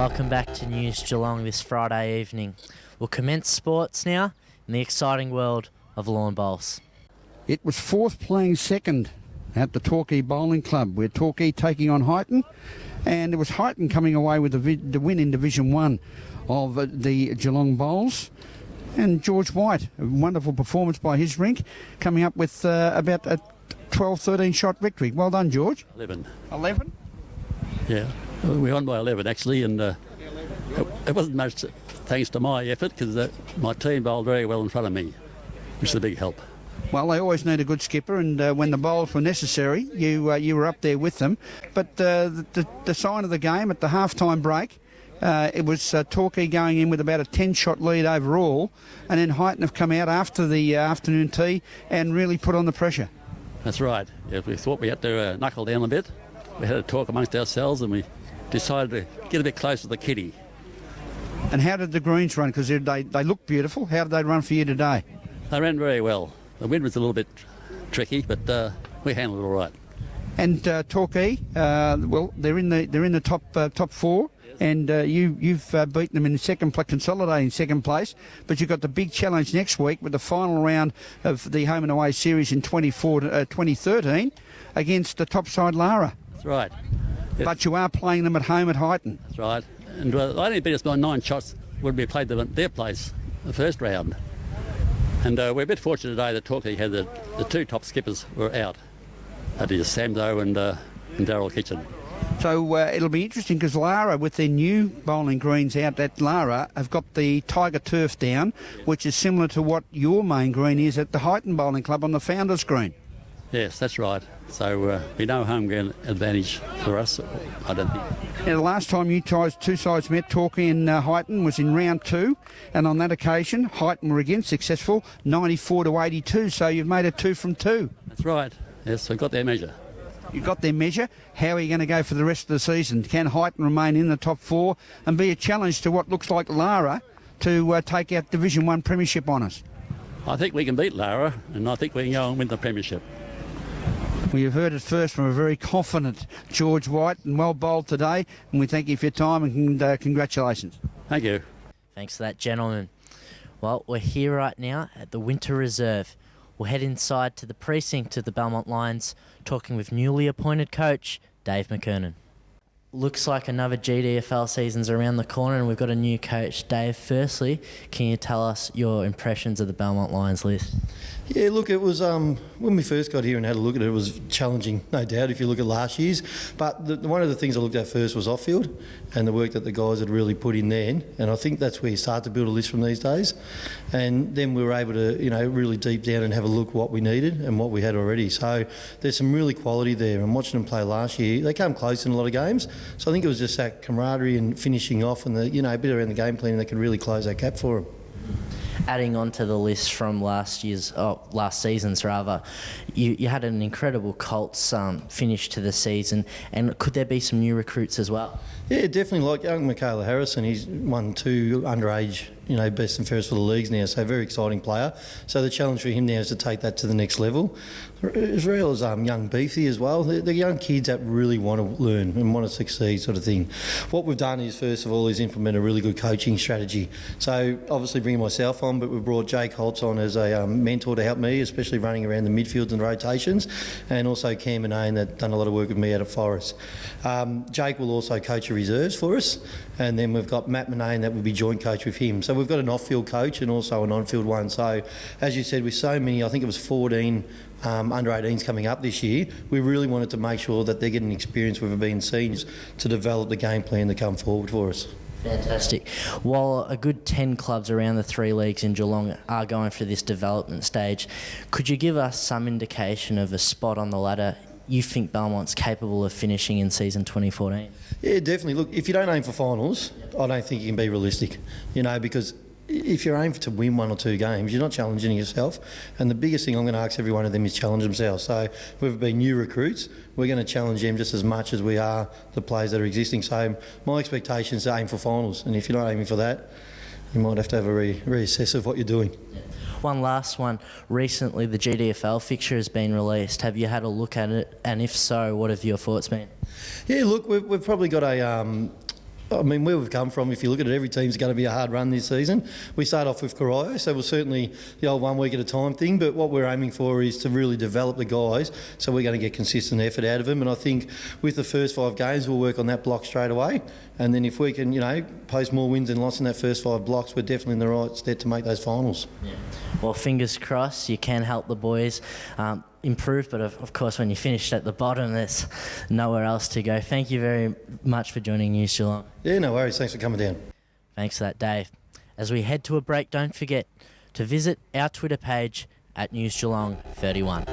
Welcome back to News Geelong this Friday evening. We'll commence sports now in the exciting world of lawn bowls. It was Forth playing second at the Torquay Bowling Club, where Torquay taking on Highton, and it was Highton coming away with the win in Division 1 of the Geelong Bowls. And George White, a wonderful performance by his rink, coming up with about a 12-13 shot victory. Well done, George. 11. 11? Yeah, we won by 11 actually, and it wasn't much thanks to my effort, because my team bowled very well in front of me, which is a big help. Well, they always need a good skipper, and when the bowls were necessary, you were up there with them. But the sign of the game at the half-time break, it was Torquay going in with about a 10-shot lead overall, and then Highton have come out after the afternoon tea and really put on the pressure. That's right. Yeah, we thought we had to knuckle down a bit. We had a talk amongst ourselves, and we decided to get a bit closer to the kitty. And how did the greens run? Because they look beautiful. How did they run for you today? They ran very well. The wind was a little bit tricky, but we handled it all right. And Torquay, well, they're in the top four. And you've beaten them in consolidating second place, but you've got the big challenge next week with the final round of the home and away series in 2013 against the topside Lara. That's right. But you are playing them at home at Highton. That's right. And they only beat us by 9 shots when we played them at their place the first round. And we're a bit fortunate today that Torquay had the two top skippers were out. That is Samdo and Darryl Kitchen. So it'll be interesting, because Lara, with their new bowling greens out at Lara, have got the Tiger Turf down, which is similar to what your main green is at the Highton Bowling Club on the Founders Green. Yes, that's right. So we know home ground advantage for us, I don't think. Now, the last time you two sides met, Torquay and Highton, was in round 2, and on that occasion, Highton were again successful, 94-82, so you've made it 2 from 2. That's right. Yes, we got their measure. You've got their measure. How are you going to go for the rest of the season? Can Highton remain in the top 4 and be a challenge to what looks like Lara to take out Division 1 premiership honours? I think we can beat Lara, and I think we can go and win the premiership. Well, you've heard it first from a very confident George White, and well bowled today, and we thank you for your time, and congratulations. Thank you. Thanks for that, gentlemen. Well, we're here right now at the Winter Reserve. We'll head inside to the precinct of the Belmont Lions, talking with newly appointed coach Dave McKernan. Looks like another GDFL season's around the corner, and we've got a new coach. Dave, firstly, can you tell us your impressions of the Belmont Lions list? Yeah, look, it was, when we first got here and had a look at it, it was challenging, no doubt, if you look at last year's. But one of the things I looked at first was off-field, and the work that the guys had really put in there. And I think that's where you start to build a list from these days. And then we were able to, really deep down and have a look at what we needed and what we had already. So there's some really quality there. And watching them play last year, they came close in a lot of games. So I think it was just that camaraderie and finishing off, and a bit around the game plan that could really close that gap for them. Adding on to the list from last season's, you had an incredible Colts finish to the season, and could there be some new recruits as well? Yeah, definitely. Like young Michaela Harrison, he's won 2 underage, best and fairest for the leagues now, so a very exciting player. So the challenge for him now is to take that to the next level. As well as young Beefy as well. They're young kids that really want to learn and want to succeed, sort of thing. What we've done is, first of all, is implement a really good coaching strategy. So obviously bringing myself on, but we've brought Jake Holtz on as a mentor to help me, especially running around the midfields and rotations, and also Cam Manane, that done a lot of work with me out of Forest. Jake will also coach the reserves for us, and then we've got Matt Manane that will be joint coach with him. So we've got an off-field coach and also an on-field one. So as you said, with so many, I think it was 14 under 18s coming up this year, we really wanted to make sure that they're getting experience with being seniors to develop the game plan to come forward for us. Fantastic. While a good 10 clubs around the 3 leagues in Geelong are going for this development stage, could you give us some indication of a spot on the ladder you think Belmont's capable of finishing in season 2014? Yeah, definitely. Look, if you don't aim for finals, I don't think you can be realistic, because if you're aiming to win 1 or 2 games, you're not challenging yourself. And the biggest thing I'm going to ask every one of them is challenge themselves. So whether it be new recruits, we're going to challenge them just as much as we are the players that are existing. So my expectation is to aim for finals. And if you're not aiming for that, you might have to have a reassess of what you're doing. One last one. Recently, the GDFL fixture has been released. Have you had a look at it? And if so, what have your thoughts been? Yeah, look, we've probably got a I mean, where we've come from, if you look at it, every team's going to be a hard run this season. We start off with Corio, so we're certainly the old 1 week at a time thing, but what we're aiming for is to really develop the guys, so we're going to get consistent effort out of them. And I think with the first 5 games, we'll work on that block straight away. And then if we can, post more wins than losses in that first 5 blocks, we're definitely in the right step to make those finals. Yeah. Well, fingers crossed, you can help the boys improve, but of course when you finished at the bottom, there's nowhere else to go. Thank you very much for joining News Geelong. Yeah, no worries. Thanks for coming down. Thanks for that, Dave. As we head to a break, don't forget to visit our Twitter page at News Geelong 31.